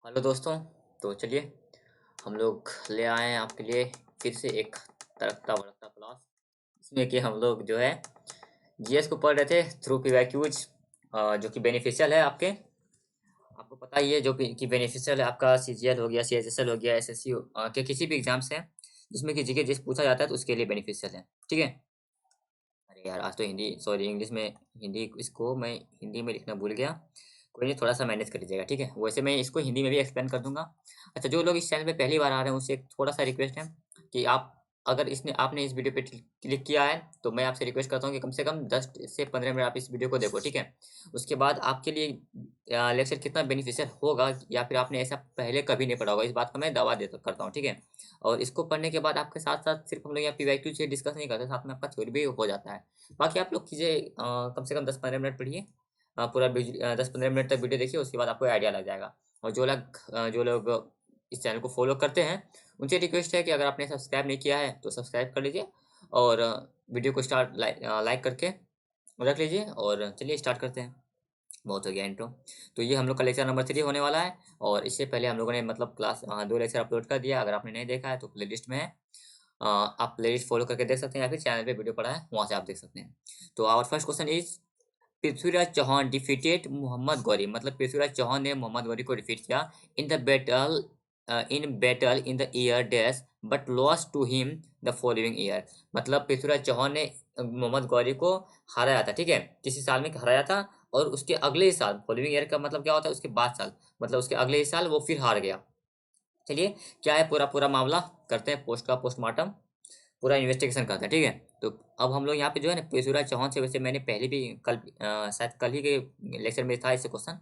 Hello दोस्तों। तो चलिए हम लोग ले आए हैं आपके लिए फिर से एक तड़कता भड़कता क्लास, इसमें कि हम लोग जो है जीएस को पढ़ रहे थे थ्रू पीवाईक्यूज, जो कि बेनिफिशियल है आपके। आपको पता ही है जो कि बेनिफिशियल है आपका सीजीएल हो गया, सीएचएसएल हो गया, एसएससी के किसी भी एग्जाम से जिसमें कि जीके जिस पूछा जाता है तो उसके लिए बेनिफिशियल है। ठीक है। अरे यार, आज तो हिंदी सॉरी इंग्लिश में हिंदी इसको मैं हिंदी में लिखना भूल गया। कोई नहीं, थोड़ा सा मैनेज कर लीजिएगा। ठीक है, वैसे मैं इसको हिंदी में भी एक्सप्लेन कर दूंगा। अच्छा, जो लोग इस चैनल पे पहली बार आ रहे हैं उससे एक थोड़ा सा रिक्वेस्ट है कि आप अगर इसने आपने इस वीडियो पे क्लिक किया है तो मैं आपसे रिक्वेस्ट करता हूँ कि कम से कम 10 से 15 मिनट आप इस वीडियो को देखो। ठीक है। उसके बाद आपके लिए लेक्चर कितना बेनिफिशियल होगा या फिर आपने ऐसा पहले कभी नहीं पढ़ा होगा, इस बात का मैं दावा देता करता हूँ। ठीक है। और इसको पढ़ने के बाद आपके साथ साथ सिर्फ हम लोग यहाँ पीवाईक्यू से डिस्कस नहीं करते, साथ में आपका थ्योरी भी हो जाता है। बाकी आप लोग कीजिए, कम से कम 10-15 मिनट पढ़िए। पूरा 10-15 मिनट तक वीडियो देखिए, उसके बाद आपको आइडिया लग जाएगा। और जो लोग इस चैनल को फॉलो करते हैं उनसे रिक्वेस्ट है कि अगर आपने सब्सक्राइब नहीं किया है तो सब्सक्राइब कर लीजिए और वीडियो को स्टार्ट लाइक करके रख लीजिए। और चलिए स्टार्ट करते हैं। बहुत हो गया इंट्रो। तो ये हम लोग का लेक्चर नंबर 3 होने वाला है। और इससे पहले हम लोगों ने मतलब क्लास 2 लेक्चर अपलोड कर दिया। अगर आपने नहीं देखा है तो प्लेलिस्ट में है, आप प्लेलिस्ट फॉलो करके देख सकते हैं या फिर चैनल पे वीडियो पड़ा है वहाँ से आप देख सकते हैं। तो our first question is, Prithviraj Chauhan defeated Mohammad Ghori. मतलब पृथ्वीराज चौहान ने मोहम्मद गौरी को डिफीट किया in the battle in the year dash but lost to him the following year. मतलब पृथ्वीराज चौहान ने मोहम्मद गौरी को हराया था। ठीक है, किसी साल में हराया था और उसके अगले ही साल, फॉलोइंग ईयर का मतलब क्या होता है, उसके बाद साल, मतलब उसके अगले ही साल वो फिर हार गया। चलिए, क्या है पूरा पूरा मामला, करते हैं पोस्ट का पोस्टमार्टम, पूरा इन्वेस्टिगेशन करते हैं। ठीक है। तो अब हम लोग यहाँ पे जो है ना पृथ्वीराज चौहान से, वैसे मैंने पहले भी कल शायद कल ही के लेक्चर में था इससे क्वेश्चन,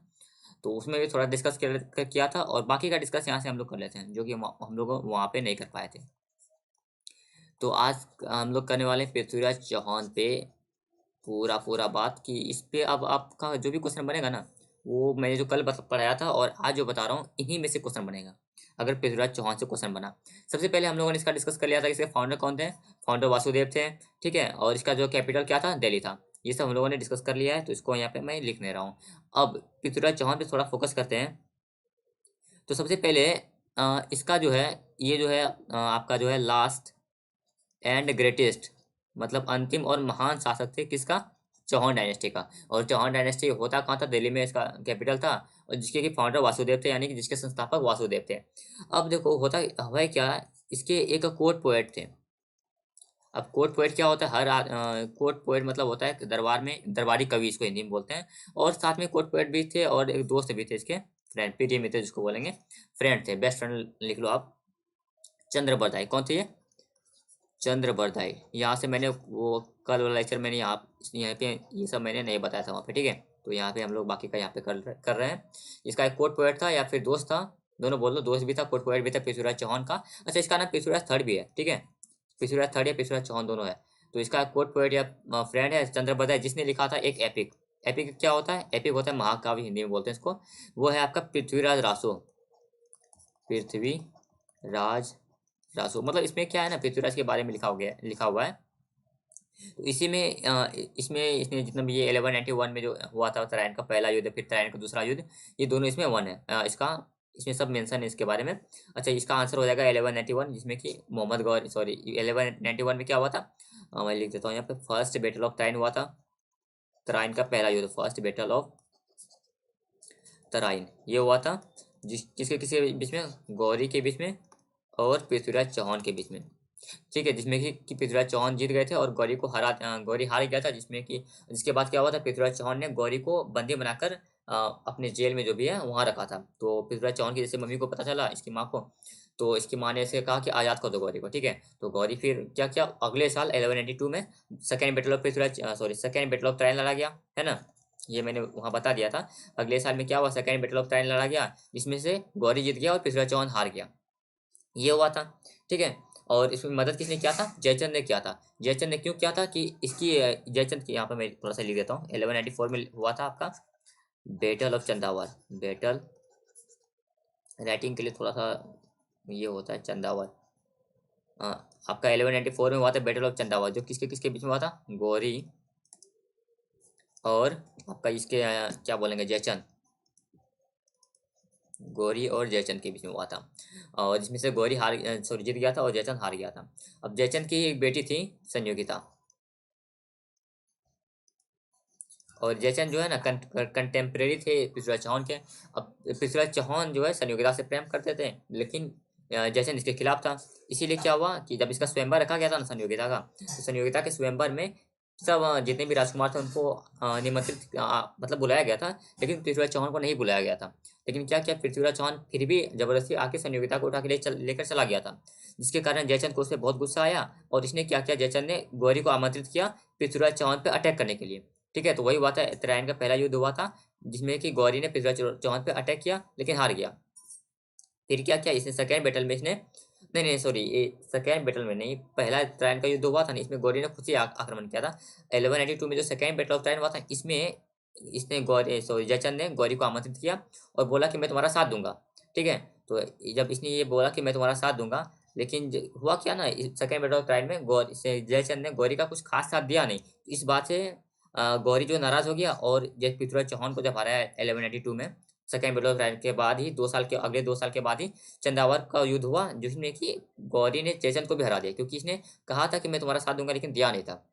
तो उसमें भी थोड़ा डिस्कस किया था और बाकी का डिस्कस यहाँ से हम लोग कर लेते हैं जो कि हम लोग वहाँ पे नहीं कर पाए थे। तो आज हम लोग करने वाले हैं पृथ्वीराज चौहान पे पूरा पूरा बात कि इस पे अब आपका जो भी क्वेश्चन बनेगा ना, वो मैंने जो कल पढ़ाया था और आज जो बता रहा हूँ इन्हीं में से क्वेश्चन बनेगा अगर पृथ्वीराज चौहान से क्वेश्चन बना। सबसे पहले हम लोगों ने इसका डिस्कस कर लिया था, इसके फाउंडर कौन थे। फाउंडर वासुदेव थे। ठीक है। और इसका जो कैपिटल क्या था, दिल्ली था। ये सब हम लोगों ने डिस्कस कर लिया है, तो इसको यहाँ पे मैं लिख नहीं रहा हूँ। अब पृथ्वीराज चौहान पे थोड़ा फोकस करते हैं। तो सबसे पहले इसका जो है, ये जो है आपका जो है लास्ट एंड ग्रेटेस्ट, मतलब अंतिम और महान शासक थे किसका, चौहान डायनेस्टी का। और चौहान डायनेस्टी होता कहाँ था, दिल्ली में इसका कैपिटल था। और जिसके कि फाउंडर वासुदेव थे, यानी कि जिसके संस्थापक वासुदेव थे। अब देखो होता हुआ क्या, इसके एक कोर्ट पोएट थे। अब कोर्ट पोएट क्या होता है, कोर्ट पोएट मतलब होता है दरबार में दरबारी कवि, इसको हिंदी में बोलते हैं। और साथ में कोर्ट पोएट भी थे और एक दोस्त भी थे इसके, फ्रेंड, प्रिय मित्र जिसको बोलेंगे, फ्रेंड थे, बेस्ट फ्रेंड लिख लो आप। चंद्र बरदाई कौन थे ये, चंद्र बरदाई। यहाँ से मैंने वो कल वाला लेक्चर मैंने यहाँ पे ये सब मैंने नहीं बताया था वहाँ पे। ठीक है। तो यहाँ पे हम लोग बाकी का यहाँ पे कर रहे हैं। इसका एक कोर्ट पोएट था या फिर दोस्त था, दोनों बोल लो, दोस्त भी था कोर्ट पोएट भी था पृथ्वीराज चौहान का। अच्छा, इसका नाम पृथ्वीराज थर्ड भी है। ठीक है, पृथ्वीराज थर्ड या पृथ्वीराज चौहान दोनों है। तो इसका कोर्ट पोएट या फ्रेंड है चंद्र बरदाई, जिसने लिखा था एक एपिक। एपिक क्या होता है, एपिक होता है महाकाव्य, हिंदी में बोलते हैं इसको। वो है आपका पृथ्वीराज रासो, पृथ्वीराज रासो। मतलब इसमें क्या है ना, पृथ्वीराज के बारे में लिखा हुआ है। तो इसी में इसमें इसने जितना भी ये 1191 में जो हुआ था तराइन का पहला युद्ध, फिर तराइन का दूसरा युद्ध, ये दोनों इसमें वन है। इसका इसमें सब मेंशन है इसके बारे में। अच्छा, इसका आंसर हो जाएगा 1191, जिसमें कि मोहम्मद गौरी, सॉरी 1191 में क्या हुआ था, मैं लिख देता हूँ यहाँ पे, फर्स्ट बैटल ऑफ तराइन हुआ था। तराइन का पहला युद्ध, फर्स्ट बैटल ऑफ तराइन, ये हुआ था किसके किसके बीच में, गौरी के बीच में और पृथ्वीराज चौहान के बीच में। ठीक है, जिसमें कि पृथ्वीराज चौहान जीत गए थे और गौरी हार गया था, जिसमें कि जिसके बाद क्या हुआ था, पृथ्वीराज चौहान ने गौरी को बंदी बनाकर अपने जेल में जो भी है वहां रखा था। तो पृथ्वीराज चौहान की जैसे मम्मी को पता चला, इसकी माँ को, तो इसकी माँ ने इसे कहा कि आज़ाद कर दो गौरी को। ठीक है। तो गौरी फिर क्या किया, अगले साल 1192 में second battle of Prithviraj sorry second battle of Tarain लड़ा गया, है ना। ये मैंने वहां बता दिया था। अगले साल में क्या हुआ, सेकेंड बैटल ऑफ तराइन लड़ा गया, जिसमें से गौरी जीत गया और पृथ्वीराज चौहान हार गया, ये हुआ था। ठीक है। और इसमें मदद किसने किया था, जयचंद ने किया था। जयचंद ने क्यों किया था कि इसकी जयचंद की यहाँ पे मैं थोड़ा सा लिख देता हूँ, 1194 में हुआ था आपका battle of Chandawar. Battle writing के लिए थोड़ा सा ये होता है चंदावर। आपका 1194 में हुआ था बैटल ऑफ चंदावर, जो किसके किसके बीच में हुआ था, गौरी और आपका इसके क्या बोलेंगे, जयचंद। गौरी और जयचंद के बीच में हुआ था, और जिसमें से गौरी जीत गया था और जयचंद हार गया था। अब जयचंद की एक बेटी थी संयोगिता, और जयचंद जो है ना कंटेम्प्रेरी थे पृथ्वीराज चौहान के। अब पृथ्वीराज चौहान जो है संयोगिता से प्रेम करते थे, लेकिन जयचंद इसके खिलाफ था। इसीलिए क्या हुआ कि जब इसका स्वयंवर रखा गया था ना संयोगिता का, तो संयोगिता के स्वयंवर में सब जितने भी राजकुमार थे उनको निमंत्रित मतलब बुलाया गया था, लेकिन पृथ्वीराज चौहान को नहीं बुलाया गया था। लेकिन क्या किया पृथ्वीराज चौहान, फिर भी जबरदस्ती आके संयोगिता को उठा के लेकर चला गया था, जिसके कारण जयचंद को उससे बहुत गुस्सा आया, और इसने क्या किया, जयचंद ने गौरी को आमंत्रित किया पृथ्वीराज चौहान पर अटैक करने के लिए। ठीक है, तो वही हुआ था, उत्तरायण का पहला युद्ध हुआ था, जिसमें कि गौरी ने पृथ्वीराज चौहान पे अटैक किया लेकिन हार गया। फिर क्या किया इसने, सेकेंड बैटल में इसने, नहीं नहीं सॉरी, ये सेकेंड बैटल में नहीं, पहला उत्तरायण का युद्ध हुआ था ना, इसमें गौरी ने खुद से आक्रमण किया था। 1182 में जो सेकेंड बैटल ऑफ उत्तरायण हुआ था, इसमें इसने गौरी सॉरी जयचंद ने गौरी को आमंत्रित किया और बोला कि मैं तुम्हारा साथ दूंगा। ठीक है, तो जब इसने ये बोला कि मैं तुम्हारा साथ दूंगा, लेकिन हुआ क्या ना, सेकेंड बैटल ऑफ उत्तरायण में गौरी से जयचंद ने गौरी का कुछ खास साथ दिया नहीं। इस बात से गौरी जो नाराज हो गया, और जब पृथ्वीराज चौहान को जब हराया 1182 में, सेकेंड बैटल ऑफ उत्तरायण के बाद ही 2 साल के अगले 2 साल के बाद ही चंदावर का युद्ध हुआ, जिसमें कि गौरी ने जयचंद को भी हरा दिया, क्योंकि इसने कहा था कि मैं तुम्हारा साथ दूंगा, लेकिन दिया नहीं था,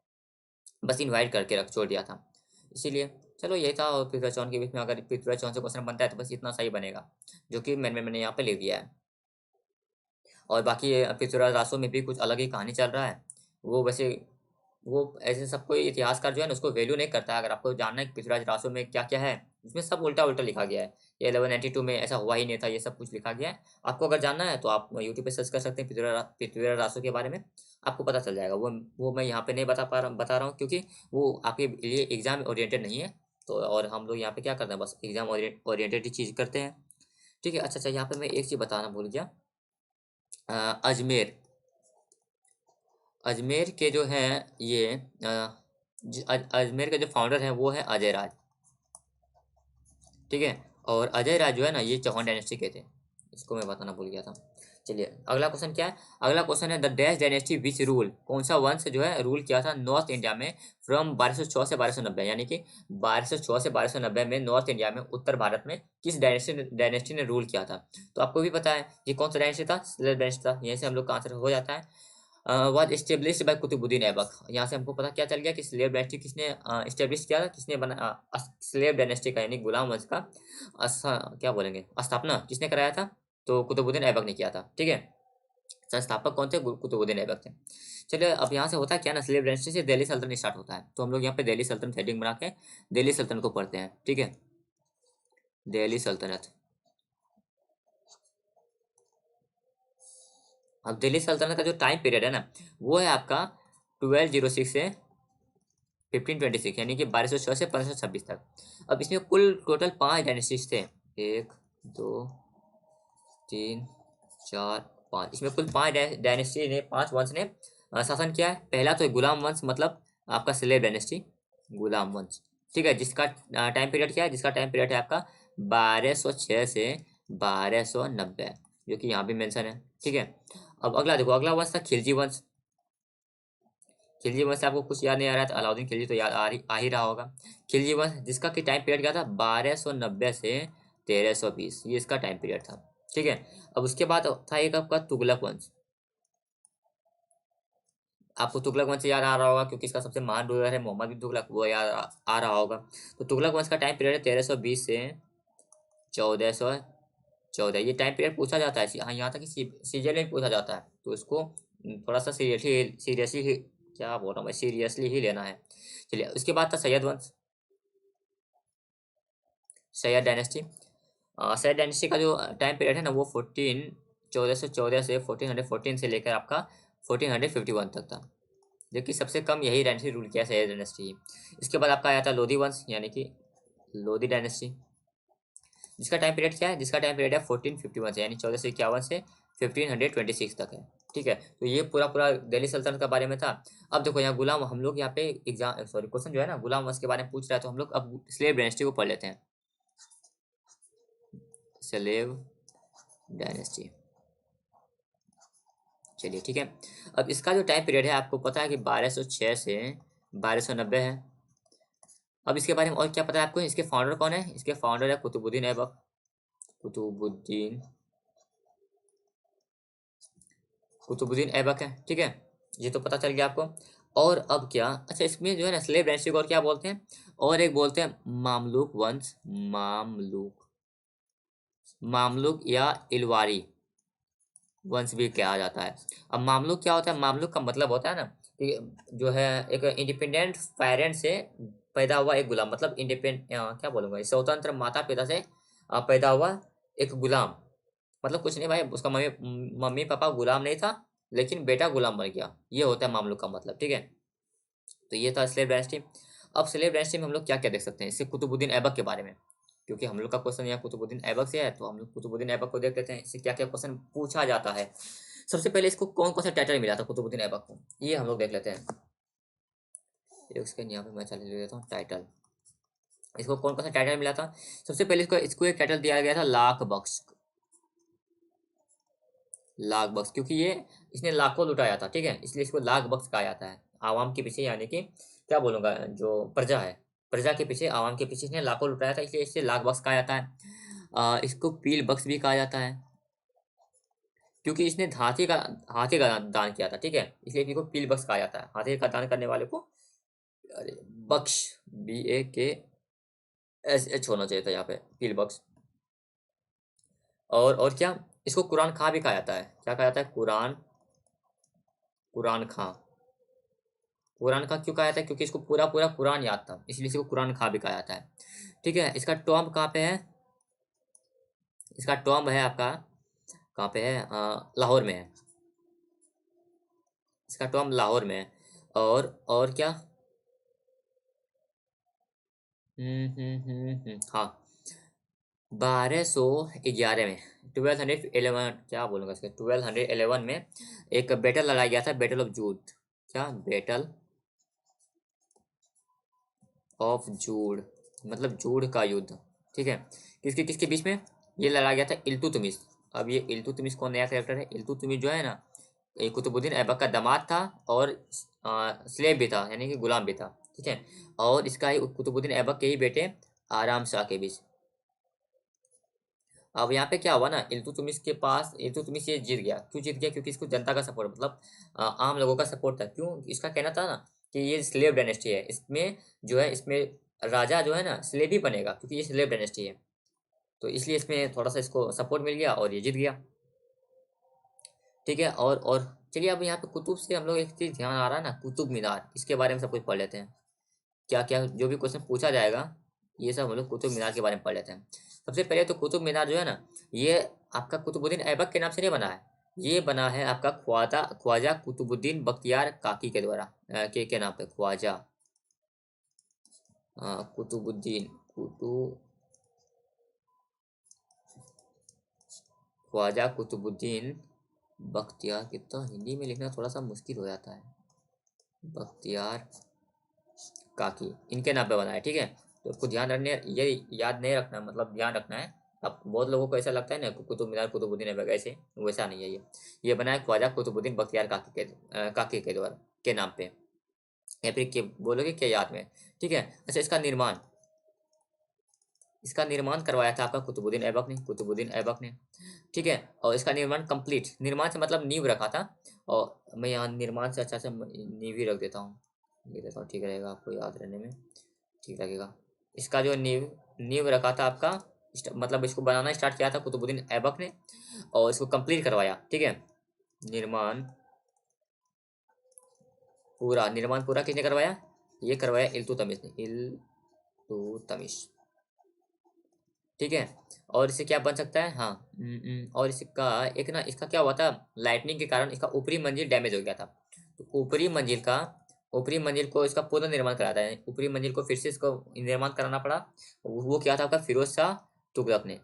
बस इनवाइट करके रख छोड़ दिया था। इसीलिए चलो यही था। और पृथ्वीराज चौहान के बीच में अगर पृथ्वीराज चौहान से क्वेश्चन बनता है तो बस इतना सही बनेगा, जो कि मैंने यहाँ पे लिख दिया है। और बाकी पृथ्वीराज रासो में भी कुछ अलग ही कहानी चल रहा है। वो वैसे वो ऐसे सबको इतिहासकार जो है ना उसको वैल्यू नहीं करता है। अगर आपको जानना है कि पृथ्वीराज रासो में क्या क्या है, इसमें सब उल्टा उल्टा लिखा गया है। ये 1192 में ऐसा हुआ ही नहीं था, ये सब कुछ लिखा गया है। आपको अगर जानना है तो आप यूट्यूब पे सर्च कर सकते हैं पृथ्वीराज रासो के बारे में, आपको पता चल जाएगा। वो मैं यहाँ पे नहीं बता रहा हूँ, क्योंकि वो आपके लिए एग्जाम ओरिएंटेड नहीं है। तो और हम लोग यहाँ पे क्या करते हैं, बस एग्जाम ओरिएंटेड ही चीज़ करते हैं। ठीक है, अच्छा अच्छा, यहाँ पे मैं एक चीज़ बताना भूल गया। अजमेर, अजमेर के जो हैं ये अजमेर के जो फाउंडर हैं वो है अजय राज। ठीक है, और अजय राज जो है ना ये चौहान डायनेस्टी के थे, इसको मैं बताना भूल गया था। चलिए अगला क्वेश्चन क्या है, अगला क्वेश्चन है the dash dynasty which rule, कौन सा वंश जो है रूल किया था नॉर्थ इंडिया में फ्रॉम 1206 से 1290, यानी कि 1206 से 1290 में नॉर्थ इंडिया में, उत्तर भारत में किस डायनेस्टी ने रूल किया था। तो आपको भी पता है ये कौन सा डायनेस्टी था, सिलर डायनेस्टी था। यहीं से हम लोग का आंसर हो जाता है। Was established by Qutubuddin Aibak. यहाँ से हमको पता क्या चल गया कि स्लेव डायनेस्टी किसने एस्टेब्लिश किया था, किसने बना स्लेव डायनेस्टी का यानी गुलाम वंश का क्या बोलेंगे स्थापना किसने कराया था, तो कुतुबुद्दीन ऐबक ने किया था। ठीक है, संस्थापक कौन थे, कुतुबुद्दीन ऐबक थे। चलिए अब यहाँ से होता क्या ना, स्लेव डायनेस्टी से दिल्ली सल्तनत स्टार्ट होता है, तो हम लोग यहाँ पे दिल्ली सल्तनत हेडिंग बना के दिल्ली सल्तनत को पढ़ते हैं। ठीक है, दिल्ली सल्तनत। अब दिल्ली सल्तनत का जो टाइम पीरियड है ना वो है आपका 1206 से 1526, यानी कि 1206 से 1526 तक। अब इसमें कुल टोटल 5 डायनेस्टीज थे, 1 2 3 4 5, इसमें कुल 5 डायनेस्टी ने, 5 वंश ने शासन किया है। पहला तो गुलाम वंश, मतलब आपका स्लेव डायनेस्टी, गुलाम वंश। ठीक है, जिसका टाइम पीरियड क्या है, जिसका टाइम पीरियड है आपका 1206 से 1290, जो कि यहाँ भी मेंशन है। ठीक है, अब अगला देखो, अगला वंश था खिलजी वंश। खिलजी वंश से आपको कुछ याद नहीं आ रहा है तो अलाउद्दीन खिलजी तो याद आ ही रहा होगा। खिलजी वंश जिसका कि टाइम पीरियड क्या था, 1290 से 1320, ये इसका टाइम पीरियड था। ठीक है, अब उसके बाद था एक आपका तुगलक वंश। आपको तुगलक वंश याद आ रहा होगा क्योंकि इसका सबसे महान रूलर है मोहम्मद बिन तुगलक, वो याद आ रहा होगा। तो तुगलक वंश का टाइम पीरियड है 1320 से 1414, ये टाइम पीरियड पूछा जाता है। हाँ, यहाँ तक कि सीजीएल में पूछा जाता है, तो इसको थोड़ा सा सीरियसली क्या बोल रहा हूँ मैं, सीरियसली ही लेना है। चलिए उसके बाद था सैयद वंश, सैयद डायनेस्टी। सैयद डायनेस्टी का जो टाइम पीरियड है ना वो 1414 से 1414 से लेकर आपका 1451 तक था, जो कि सबसे कम यही डायनेस्टी रूल किया सैयद डायनेस्टी। इसके बाद आपका आया था लोधी वंश, यानी कि लोधी डायनेस्टी, जिसका टाइम पीरियड क्या है, जिसका टाइम पीरियड है 1451 से, यानी 1451 से 1526 तक है। ठीक है, तो ये पूरा पूरा दिल्ली सल्तनत का बारे में था। अब देखो यहाँ गुलाम, हम लोग यहाँ पे एग्जाम सॉरी क्वेश्चन जो है ना गुलाम वंश के बारे में पूछ रहा है, तो हम लोग अब स्लेव डायनेस्टी को पढ़ लेते हैं। स्लेव डायनेस्टी, चलिए ठीक है। अब इसका जो टाइम पीरियड है आपको पता है कि 1206 से 1290 है। अब इसके बारे में और क्या पता है आपको, इसके फाउंडर कौन है, इसके फाउंडर है कुतुबुद्दीन ऐबक। कुतुबुद्दीन कुतुबुद्दीन ऐबक है, ठीक है। ये तो पता चल गया आपको। और अब क्या, अच्छा इसमें जो है ना स्लेव डायनेस्टी को और क्या बोलते हैं, और एक बोलते हैं मामलुक वंश, मामलुक मामलुक या इलवारी वंश भी कहा जाता है। अब मामलुक क्या होता है, मामलुक का मतलब होता है ना कि जो है एक इंडिपेंडेंट पेरेंट से पैदा हुआ एक गुलाम, मतलब इंडिपेंड क्या बोलूंगा, स्वतंत्र माता पिता से पैदा हुआ एक गुलाम। मतलब कुछ नहीं भाई, उसका मम्मी मम्मी पापा गुलाम नहीं था, लेकिन बेटा गुलाम बन गया, ये होता है मामलुक का मतलब, ठीक है। तो ये था स्लेव डायनेस्टी। अब स्लेव डायनेस्टी में हम लोग क्या क्या देख सकते हैं, इससे कुतुबुद्दीन ऐबक के बारे में, क्योंकि हम लोग का क्वेश्चन यहाँ कुतुबुद्दीन ऐबक से है, तो हम लोग कुतुबुद्दीन ऐबक को देख लेते हैं, इससे क्या क्या क्वेश्चन पूछा जाता है। सबसे पहले इसको कौन कौन सा टाइटल मिला था कुतुबुद्दीन ऐबक को, ये हम लोग देख लेते हैं। एक सेकंड, यहाँ पे मैं चले लेता हूँ टाइटल, इसको कौन कौन सा टाइटल मिला था। सबसे पहले इसको इसको एक टाइटल दिया गया था लाख बख्श, लाख बख्श, क्योंकि ये इसने लाखों लुटाया था, ठीक है, इसलिए इसको लाख बख्श कहा जाता है। आवाम के पीछे, यानी कि क्या बोलूंगा, जो प्रजा है, प्रजा के पीछे, आवाम के पीछे इसने लाखों लुटाया था, इसलिए इसे लाख बख्श कहा जाता है। इसको पील बख्श भी कहा जाता है, क्योंकि इसने हाथी का दान किया था, ठीक है, इसलिए इसको पील बख्श कहा जाता है, हाथी का दान करने वाले को। अरे बख्श, BAKSH होना चाहिए था यहाँ पे, पील बख्श। और क्या, इसको कुरान खां भी कहा जाता है, क्या कहा जाता है, कुरान कुरान खां। कुरान खां क्यों कहा जाता है, क्योंकि इसको पूरा पूरा कुरान याद था, इसलिए इसको कुरान खां भी कहा जाता है, ठीक है। इसका टॉम्ब कहाँ पे है, इसका टॉम्ब है आपका कहाँ पे है, लाहौर में है, इसका टॉम्ब लाहौर में है। और क्या, हाँ, 1211 में, 1211, क्या बोलूँगा इसका, 1211 में एक बैटल लड़ाया गया था, बैटल ऑफ जूड, क्या, बैटल ऑफ जूड, मतलब जूड का युद्ध, ठीक है। किसके किसके बीच में ये लड़ा गया था, इल्तुतमिश। अब ये इल्तुतमिश कौन, नया कैरेक्टर है, इल्तुतमिश जो है ना, ये कुतुबुद्दीन ऐबक का दामाद था, और स्लेव भी था, यानी कि गुलाम भी था, ठीक है। और इसका ही कुतुबुद्दीन ऐबक के ही बेटे आराम शाह के बीच। अब यहाँ पे क्या हुआ ना, इल्तुतमिश के पास, इल्तुतमिश ये जीत गया, क्यों जीत गया, क्योंकि इसको जनता का सपोर्ट, मतलब आम लोगों का सपोर्ट था, क्यों, इसका कहना था ना कि ये स्लेव डायनेस्टी है, इसमें जो है, इसमें राजा जो है ना स्लेव ही बनेगा, क्योंकि ये स्लेव डायनेस्टी है, तो इसलिए इसमें थोड़ा सा इसको सपोर्ट मिल गया और ये जीत गया, ठीक है। और चलिए, अब यहाँ पे कुतुब से हम लोग एक चीज़ ध्यान आ रहा है ना, कुतुब मीनार, इसके बारे में सब कुछ पढ़ लेते हैं, क्या क्या जो भी क्वेश्चन पूछा जाएगा, ये सब हम लोग कुतुब मीनार के बारे में पढ़ लेते हैं। सबसे पहले तो कुतुब मीनार जो है ना, ये आपका कुतुबुद्दीन ऐबक के नाम से नहीं बना है, ये बना है आपका ख्वाजा ख्वाजा कुतुबुद्दीन बख्तियार काकी के द्वारा, के नाम पे, ख्वाजा कुतुबुद्दीन ख्वाजा कुतुबुद्दीन बख्तियार, कितना हिंदी में लिखना थोड़ा सा मुश्किल हो जाता है, बख्तियार काकी, इनके नाम पे बना है, ठीक है। तो आपको ध्यान रखने, ये याद नहीं रखना, मतलब ध्यान रखना है। अब बहुत लोगों को ऐसा लगता है ना कुतुब मीनार कुतुबुद्दीन ऐबक, ऐसे वैसा नहीं है, ये बना है ख्वाजा कुतुबुद्दीन बख्तियार काकी के द्वारा, के नाम पे, या फिर के बोलोगे के याद में, ठीक है। अच्छा, इसका निर्माण करवाया था आपका कुतुबुद्दीन ऐबक ने, ठीक है। और इसका निर्माण कंप्लीट, निर्माण से मतलब नींव रखा था, और मैं यहाँ निर्माण से अच्छा से नींव ही रख देता हूँ, लिख देता हूँ, ठीक रहेगा, आपको याद रहने में ठीक लगेगा। इसका जो नींव नींव रखा था आपका, मतलब इसको बनाना स्टार्ट किया था कुतुबुद्दीन ऐबक ने, और इसको कंप्लीट करवाया, ठीक है। निर्माण निर्माण पूरा किसने करवाया, ये करवाया इल्तुतमिश ने, इल्तुतमिश, ठीक है। और इससे क्या बन सकता है, हाँ, और इसका एक ना, इसका क्या हुआ था, लाइटनिंग के कारण इसका ऊपरी मंजिल डैमेज हो गया था, तो ऊपरी मंजिल को इसका पुनर्निर्माण कराता है, ऊपरी मंजिल को फिर से इसको निर्माण कराना पड़ा, वो क्या था आपका, फिरोज शाह तुगलक ने,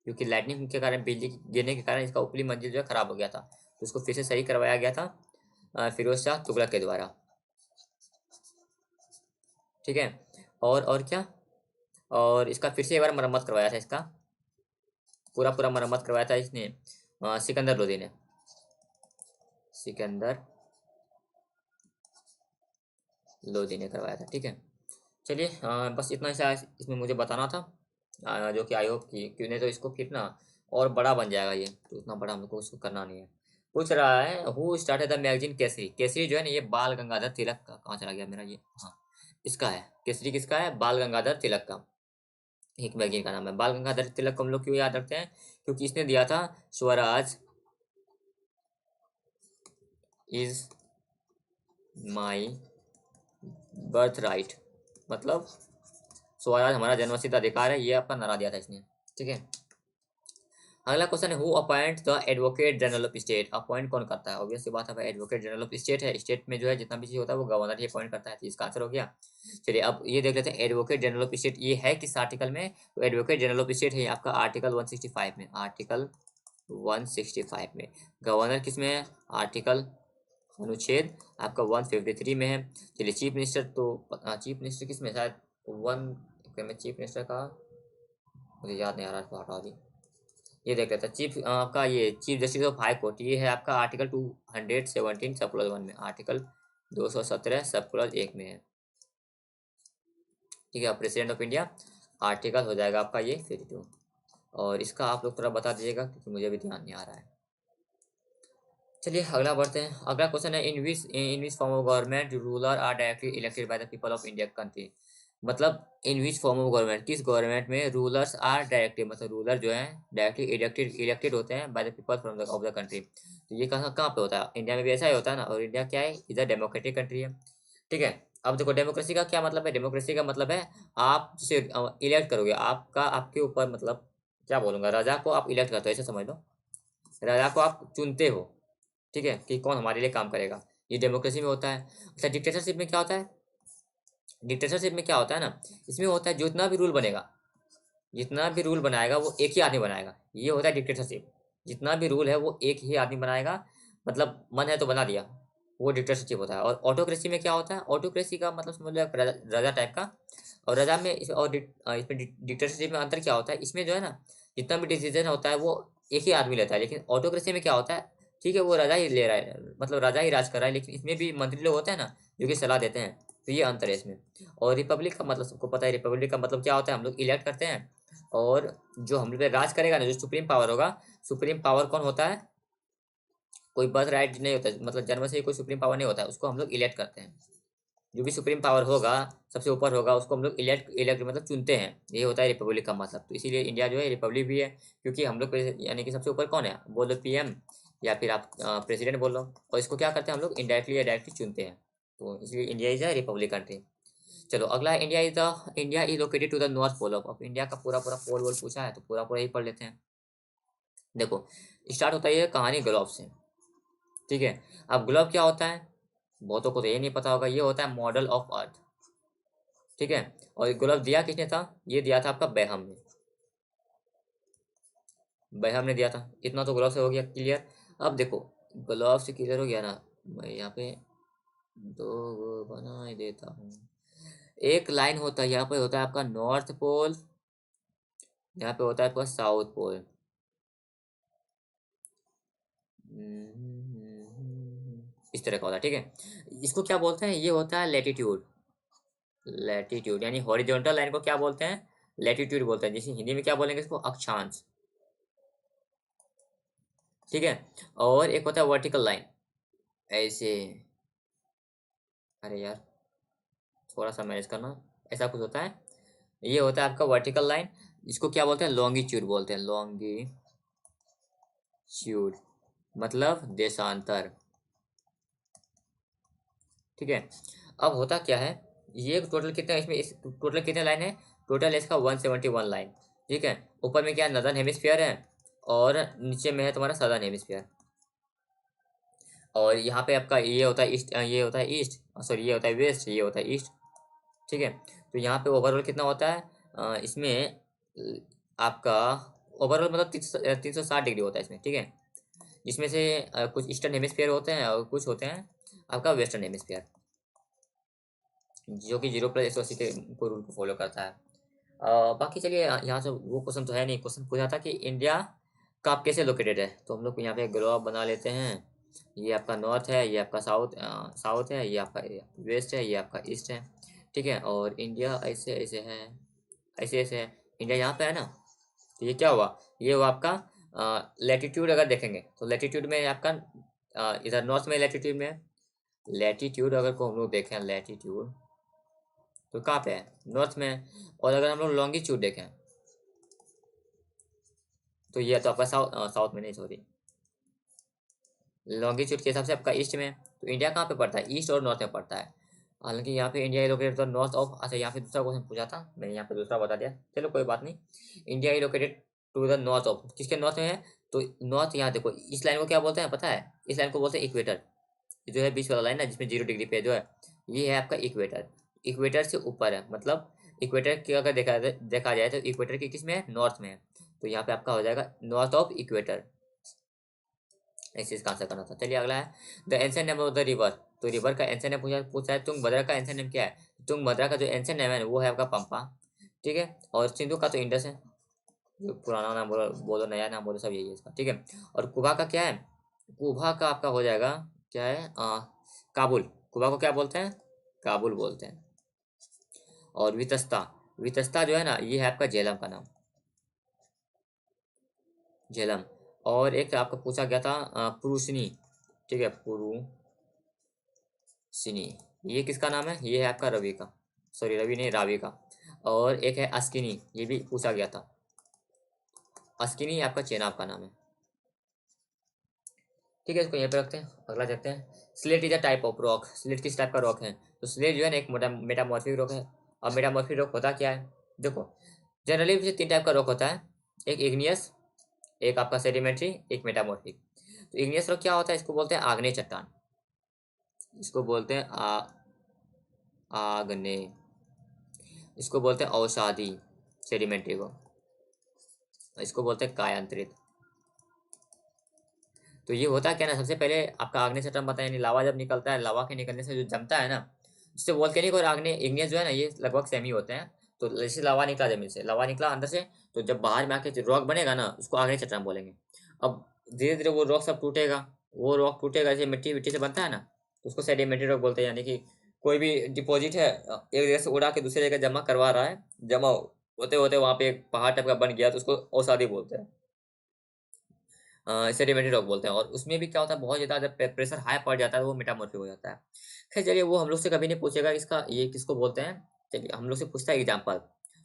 क्योंकि लाइटनिंग के कारण, बिजली गिरने के कारण इसका ऊपरी मंजिल जो है खराब हो गया था, तो उसको फिर से सही करवाया गया था फिरोज शाह तुगलक के द्वारा, ठीक है। और क्या, और इसका फिर से एक बार मरम्मत करवाया था, इसका पूरा पूरा मरम्मत करवाया था इसने, सिकंदर लोदी ने, सिकंदर लोदी ने करवाया था, ठीक है। चलिए, बस इतना सा इसमें मुझे बताना था, जो कि आई होप कि क्यों, नहीं तो इसको फिर ना और बड़ा बन जाएगा ये, तो उतना बड़ा हम लोग को उसको करना नहीं है। पूछ रहा है who started the magazine Kesari. Kesari जो है ना ये बाल गंगाधर तिलक का, कहाँ चला गया मेरा ये, हाँ इसका है केसरी, किसका है, बाल गंगाधर तिलक का। एक मैगजीन का नाम है बाल गंगाधर तिलक को हम लोग क्यों याद रखते हैं, क्योंकि इसने दिया था Swaraj is my birth right, मतलब स्वराज हमारा जन्मसिद्ध अधिकार है, ये अपना नारा दिया था इसने। ठीक है, अगला क्वेश्चन है who appoint the advocate general of state. Appoint कौन करता है, ऑब्वियस सी बात है एडवोकेट जनरल ऑफ स्टेट है, स्टेट में जो है जितना भी चीज होता है वो गवर्नर ही अपॉइंट करता है, तो इसका आंसर हो गया। चलिए अब ये देख लेते हैं एडवोकेट जनरल ऑफ स्टेट ये है किस आर्टिकल में, तो एडवोकेट जनरल ऑफ स्टेट है आपका आर्टिकल 165 में, आर्टिकल 165 में। गवर्नर किस में है, आर्टिकल अनुच्छेद आपका 153 में है। चलिए चीफ मिनिस्टर, तो चीफ मिनिस्टर किस में, शायद वन में चीफ मिनिस्टर का मुझे याद नहीं आ रहा, इसको हटा दी। ये देख लेते हैं चीफ आपका ये chief justice of high court, ये है आपका आर्टिकल 217 सब क्लॉज 1 में, आर्टिकल 217 सब क्लॉज 1 में है। ठीक है, प्रेसिडेंट ऑफ इंडिया आर्टिकल हो जाएगा आपका ये 52, और इसका आप लोग थोड़ा बता दीजिएगा क्योंकि मुझे भी ध्यान नहीं आ रहा है। चलिए अगला बढ़ते हैं, अगला क्वेश्चन है in which form of government ruler are directly elected by the people of India country. मतलब in which form of government, किस गवर्नमेंट में रूलर्स आर डायरेक्टली, मतलब रूलर जो है डायरेक्टली इलेक्टेड होते हैं by the people from the of the country. तो ये कहाँ कहाँ पे होता है, इंडिया में भी ऐसा ही होता है ना, और इंडिया क्या है, इधर डेमोक्रेटिक कंट्री है। ठीक है, अब देखो डेमोक्रेसी का क्या मतलब है, डेमोक्रेसी का मतलब है आप जिसे इलेक्ट करोगे, आपका आपके ऊपर मतलब क्या बोलूंगा, राजा को आप इलेक्ट करते हो ऐसे समझ लो, राजा को आप चुनते हो। ठीक है, कि कौन हमारे लिए काम करेगा, ये डेमोक्रेसी में होता है। अच्छा डिक्टेटरशिप में क्या होता है, डिक्टेटरशिप में क्या होता है ना, इसमें होता है जितना भी रूल बनेगा, जितना भी रूल बनाएगा वो एक ही आदमी बनाएगा, ये होता है डिक्टेटरशिप। जितना भी रूल है वो एक ही आदमी बनाएगा, मतलब मन है तो बना दिया, वो डिक्टेटरशिप होता है। और ऑटोक्रेसी में क्या होता है, ऑटोक्रेसी का मतलब समझ लो एक राजा राजा टाइप का, और राजा में इसमें डिक्टेटरशिप में अंतर क्या होता है, इसमें जो है ना जितना भी डिसीजन होता है वो एक ही आदमी लेता है, लेकिन ऑटोक्रेसी में क्या होता है, ठीक है वो राजा ही ले रहा है, मतलब राजा ही राज कर रहा है, लेकिन इसमें भी मंत्री लोग होते हैं ना जो कि सलाह देते हैं, तो ये अंतर है इसमें। और रिपब्लिक का मतलब सबको पता है, रिपब्लिक का मतलब क्या होता है, हम लोग इलेक्ट करते हैं, और जो हम लोग पे राज करेगा ना, जो सुप्रीम पावर होगा, सुप्रीम पावर कौन होता है, कोई बर्थ राइट नहीं होता, मतलब जन्म से ही कोई सुप्रीम पावर नहीं होता है, उसको हम लोग इलेक्ट करते हैं। जो भी सुप्रीम पावर होगा सबसे ऊपर होगा उसको हम लोग इलेक्ट इलेक्ट मतलब चुनते हैं, ये होता है रिपब्लिक का मतलब। तो इसीलिए इंडिया जो है रिपब्लिक भी है, क्योंकि हम लोग यानी कि सबसे ऊपर कौन है, बोलो पीएम, या फिर आप प्रेसिडेंट बोलो, और इसको क्या करते हैं हम लोग इनडायरेक्टली या डायरेक्टली चुनते हैं, तो इसलिए India is a republic country. चलो अगला, India is located to the north pole of, India का पूरा पूरा पोल वोल पूछा है तो पूरा पूरा ही पढ़ लेते हैं। देखो स्टार्ट होता है ये कहानी ग्लोब से। ठीक है, अब ग्लोब क्या होता है, बहुतों को तो ये नहीं पता होगा, ये होता है मॉडल ऑफ अर्थ। ठीक है, और ग्लोब दिया किसने था, ये दिया था आपका बेहम ने, बेहम ने दिया था। इतना तो ग्लोब से हो गया क्लियर। अब देखो ग्लोब से क्लियर हो गया ना, मैं यहाँ पे दो वो बना ही देता हूँ। एक लाइन होता है यहाँ पे होता है आपका नॉर्थ पोल, यहाँ पे होता है आपका साउथ पोल। इस तरह का होता है। ठीक है, इसको क्या बोलते हैं, ये होता है लेटीट्यूड, लेटीट्यूड यानी हॉरिजॉन्टल लाइन को क्या बोलते हैं, लेटीट्यूड बोलते हैं, जैसे हिंदी में क्या बोलेंगे इसको, अक्षांश। ठीक है, और एक होता है वर्टिकल लाइन, ऐसे, अरे यार थोड़ा सा मैनेज करना, ऐसा कुछ होता है, ये होता है आपका वर्टिकल लाइन, इसको क्या बोलते हैं, लॉन्गिट्यूड बोलते हैं, लॉन्गिट्यूड मतलब देशांतर। ठीक है, अब होता क्या है, ये टोटल कितना इसमें टोटल कितने लाइन है, टोटल इसका 171 लाइन। ठीक है, ऊपर में क्या नदर्न हेमिस्फीयर है, और नीचे में है तुम्हारा सदर्न हेमिस्फीयर, और यहाँ पे आपका ये होता है ईस्ट, ये होता है ईस्ट, सॉरी ये होता है वेस्ट, ये होता है ईस्ट। ठीक है, तो यहाँ पे ओवरऑल कितना होता है, इसमें आपका ओवरऑल मतलब 360 डिग्री होता है इसमें। ठीक है, जिसमें से कुछ ईस्टर्न हेमिस्फीयर होते हैं और कुछ होते हैं आपका वेस्टर्न हेमिस्फीयर, जो कि 0+180 के को रूल को फॉलो करता है। बाकी चलिए यहाँ से वो क्वेश्चन तो है नहीं, क्वेश्चन पूछा था कि इंडिया कप कैसे लोकेटेड है, तो हम लोग यहाँ पे ग्लोब बना लेते हैं, ये आपका नॉर्थ है, ये आपका साउथ है, ये आपका वेस्ट है, ये आपका ईस्ट है। ठीक है, और इंडिया ऐसे ऐसे है, ऐसे ऐसे है, इंडिया यहाँ पे है ना, तो ये क्या हुआ, ये हुआ आपका लेटीट्यूड। अगर देखेंगे तो लेटीट्यूड में आपका इधर नॉर्थ में लेटीट्यूड में है। लेटीट्यूड अगर को हम लोग देखें लेटीट्यूड तो कहाँ पे है, नॉर्थ में है। और अगर हम लोग लॉन्गिट्यूड देखें तो ये तो आपका साउथ में नहीं, सॉरी, लॉन्गिट्यूड के हिसाब से आपका ईस्ट में है। तो इंडिया कहाँ पे पड़ता है, ईस्ट और नॉर्थ में पड़ता है। हालांकि यहाँ पे इंडिया लोकेटेड तो नॉर्थ ऑफ, अच्छा यहाँ पे दूसरा क्वेश्चन पूछा था मैंने, यहाँ पे दूसरा बता दिया, चलो कोई बात नहीं। इंडिया ही located to the north of, किसके नॉर्थ में है, तो नॉर्थ, यहाँ देखो इस लाइन को क्या बोलते हैं पता है, इस लाइन को बोलते हैं इक्वेटर। जो है बीच वाला लाइन ना जिसमें 0 डिग्री पे जो है, ये है आपका इक्वेटर। इक्वेटर से ऊपर है, मतलब इक्वेटर की अगर देखा जाए तो इक्वेटर की किस में है, नॉर्थ में है। तो यहाँ पे आपका हो जाएगा नॉर्थ ऑफ इक्वेटर। इस चीज का आंसर करना था। चलिए अगला है the ancient name of the river. तो रिवर का एंशिएंट नेम पूछा है, तुंगभद्रा का एंशिएंट नेम क्या है, तुंगभद्रा का जो एंशिएंट नेम है वो है आपका पंपा। ठीक है, और सिंधु का तो इंडस है, जो पुराना नाम बोलो बोलो नया नाम बोलो सब यही है इसका। ठीक है, और कुबा का क्या है, कुबा का आपका हो जाएगा क्या है, काबुल। कुबा को क्या बोलते हैं, काबुल बोलते हैं। और वितस्ता, वितस्ता जो है ना ये है आपका झेलम का नाम, झेलम। और एक आपका पूछा गया था पुरुषनी, ठीक है, पुरुषनी, ये किसका नाम है, ये है आपका रवि का, सॉरी रवि नहीं रावी का। और एक है अस्किनी, ये भी पूछा गया था, अस्किनी आपका चेनाब का नाम है। ठीक है, इसको यहाँ पे रखते हैं, अगला देखते हैं। Slate is a type of rock, slate किस टाइप का रॉक है, तो स्लेट जो है ना एक मेटामॉर्फिक रॉक है। अब मेटामॉर्फिक रॉक होता क्या है, देखो जनरली 3 टाइप का रॉक होता है, एक इग्नियस, एक आपका सेडिमेंट्री, एक मेटामॉर्फिक। तो इग्नियस रॉक क्या होता है, इसको बोलते हैं आग्नेय चट्टान, इसको बोलते हैं आग्नेय, इसको बोलते हैं औषधि सेडिमेंट्री को, इसको बोलते हैं कायांतरित। तो ये होता क्या ना, सबसे पहले आपका आग्नेय चट्टान बताया, यानी लावा जब निकलता है, लावा के निकलने से जो जमता है ना, जिससे वोल्केनिक और आग्नेय इग्नियस जो है ना ये लगभग सेम ही होते हैं। तो जैसे लावा निकला जमीन से, लावा निकला अंदर से, तो जब बाहर में आके रॉक बनेगा ना उसको आग्नेय चट्टान बोलेंगे। अब धीरे धीरे वो रॉक सब टूटेगा, वो रॉक टूटेगा, जैसे मिट्टी मिट्टी से बनता है ना, तो उसको सेडिमेंट्री रॉक बोलते हैं। यानी कि कोई भी डिपॉजिट है एक जगह से उड़ा के दूसरी जगह जमा करवा रहा है, जमा होते होते वहां पे एक पहाड़ टाइप का बन गया, तो उसको औषधि बोलते हैं, सेडिमेंट्री रॉक बोलते हैं। और उसमें भी क्या होता है, बहुत ज़्यादा जब प्रेशर हाई पड़ जाता है तो वो मेटामॉर्फिक हो जाता है। खैर चलिए, वो हम लोग से कभी नहीं पूछेगा इसका ये किसको बोलते हैं, चलिए हम लोग से पूछता है एग्जाम्पल,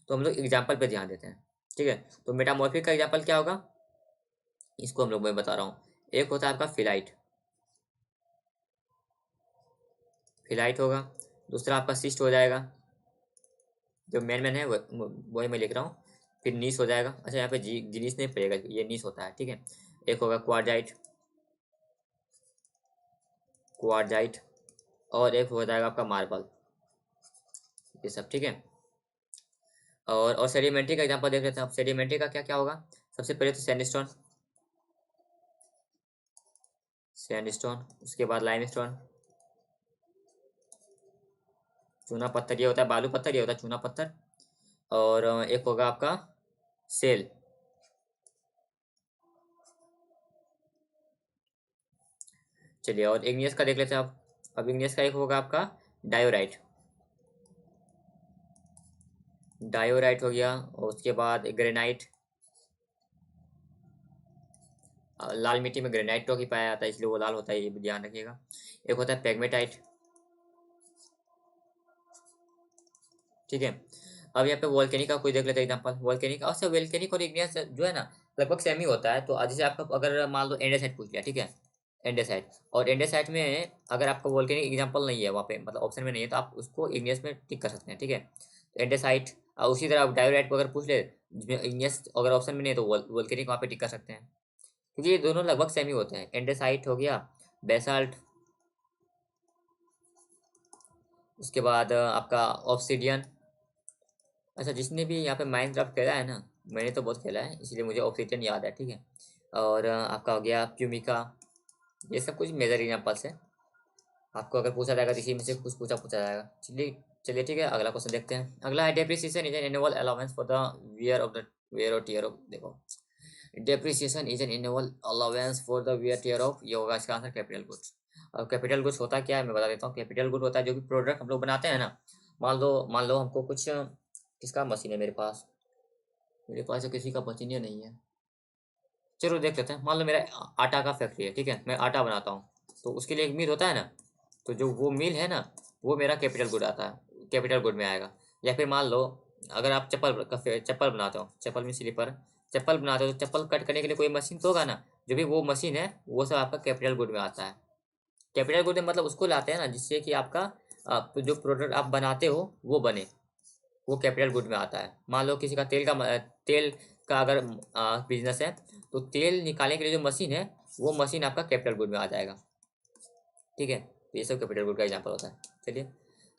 तो हम लोग एग्जाम्पल पे ध्यान देते हैं। ठीक है, तो मेटामॉर्फिक का एग्जाम्पल क्या होगा, इसको हम लोग मैं बता रहा हूँ। एक होता है आपका फिलाइट, फिलाइट होगा। दूसरा आपका सिस्ट हो जाएगा, जो मेन मेन है वही मैं लिख रहा हूँ। फिर नीस हो जाएगा, अच्छा यहाँ पे जीनिस नहीं पड़ेगा, ये नीस होता है। ठीक है, एक होगा क्वार्जाइट, क्वार्जाइट, और एक हो जाएगा आपका मार्बल, ये सब। ठीक है, और सेडिमेंट्री का एग्जांपल देख लेते हैं। अब सेडिमेंट्री का क्या क्या होगा, सबसे पहले तो सैंडस्टोन, सैंडस्टोन, उसके बाद लाइमस्टोन, चूना पत्थर, ये होता है बालू पत्थर, ये होता है चूना पत्थर। और एक होगा आपका सेल। चलिए, और इग्नियस का देख लेते हैं अब इग्नियस का एक होगा आपका डायोराइट, डायोराइट हो गया। और उसके बाद ग्रेनाइट, लाल मिट्टी में ग्रेनाइट ही पाया जाता है इसलिए वो लाल होता है, ये भी ध्यान रखिएगा। एक होता है पेग्मेटाइट। ठीक है, अब यहाँ पे वोल्केनिक का कोई देख लेते हैं एग्जांपल, वोल्केनिक और वोल्केनिक और इग्नियस जो है ना लगभग सेम ही होता है। तो जैसे आपका अगर मान लो एंडेसाइट पूछ लिया, ठीक है, एंडेसाइट, और एंडेसाइट में अगर आपका वोल्केनिक एग्जांपल नहीं है वहाँ पे, मतलब ऑप्शन में नहीं है, तो आप उसको इग्नियस में टिक कर सकते हैं। ठीक है, तो एंडेसाइट, और उसी तरह आप डायोराइट को अगर पूछ ले जिसमें इग्नियस अगर ऑप्शन में नहीं है तो वोल्केनिक वहाँ पे टिक कर सकते हैं, क्योंकि ये दोनों लगभग सेम ही होते हैं। एंडेसाइट हो गया, बेसाल्ट, उसके बाद आपका ऑब्सिडियन। अच्छा, जिसने भी यहाँ पे माइनक्राफ्ट खेला है ना, मैंने तो बहुत खेला है इसलिए मुझे ऑब्सिडियन याद है। ठीक है, और आपका हो गया प्यूमिका, ये सब कुछ मेजर एग्जाम्पल्स है। आपको अगर पूछा जाएगा तो इसी में से कुछ पूछा जाएगा। चलिए चलिए, ठीक है, अगला क्वेश्चन देखते हैं। अगला है depreciation is an annual allowance for the wear और टीयर ऑफ, देखो depreciation is an annual allowance for the wear tear of, ये होगा इसका आंसर कैपिटल गुड्स। अब कैपिटल गुड्स होता क्या है मैं बता देता हूँ। कैपिटल गुड होता है जो भी प्रोडक्ट हम लोग बनाते हैं ना, मान लो हमको कुछ, किसका मशीन है मेरे पास, मेरे पास तो किसी का बचनिया नहीं है। चलो देख लेते हैं। मान लो मेरा आटा का फैक्ट्री है, ठीक है, मैं आटा बनाता हूँ, तो उसके लिए एक मिल होता है ना, तो जो वो मिल है ना, वो मेरा कैपिटल गुड आता है, कैपिटल गुड में आएगा। या फिर मान लो अगर आप चप्पल बनाते हो, चप्पल में स्लीपर, चप्पल बनाते हो, तो चप्पल कट करने के लिए कोई मशीन तो होगा ना, जो भी वो मशीन है वो सब आपका कैपिटल गुड में आता है। कैपिटल गुड में मतलब उसको लाते हैं ना जिससे कि आपका जो प्रोडक्ट आप बनाते हो वो बने, वो कैपिटल गुड में आता है। मान लो किसी का तेल का अगर बिजनेस है, तो तेल निकालने के लिए जो मशीन है, वो मशीन आपका कैपिटल गुड में आ जाएगा। ठीक है, तो ये सब कैपिटल गुड का एग्जांपल होता है। चलिए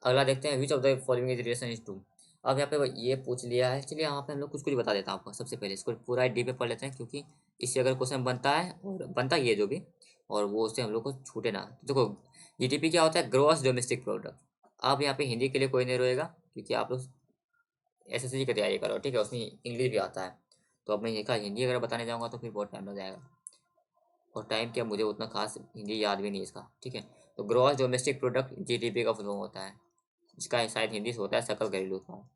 अगला देखते हैं, which of the following is relation is to. अब यहाँ पे ये पूछ लिया है। चलिए यहाँ पे हम लोग कुछ कुछ बता देता हूँ आपको। सबसे पहले इसको पूरा डी पे पढ़ लेते हैं, क्योंकि इससे अगर क्वेश्चन बनता है और बनता ही है जो भी, और वो उससे हम लोग को छूटे ना। तो देखो जीडीपी क्या होता है, ग्रॉस डोमेस्टिक प्रोडक्ट। अब यहाँ पे हिंदी के लिए कोई नहीं रोएगा, क्योंकि आप लोग एसएससी की तैयारी करो, ठीक है, उसमें इंग्लिश भी आता है। तो अब मैं ये का हिंदी अगर बताने जाऊँगा तो फिर बहुत टाइम लग जाएगा, और टाइम क्या, मुझे उतना खास हिंदी याद भी नहीं इसका, ठीक है। तो ग्रॉस डोमेस्टिक प्रोडक्ट जीडीपी का फुल फॉर्म होता है, इसका शायद हिंदी से होता है सकल घरेलू उत्पाद।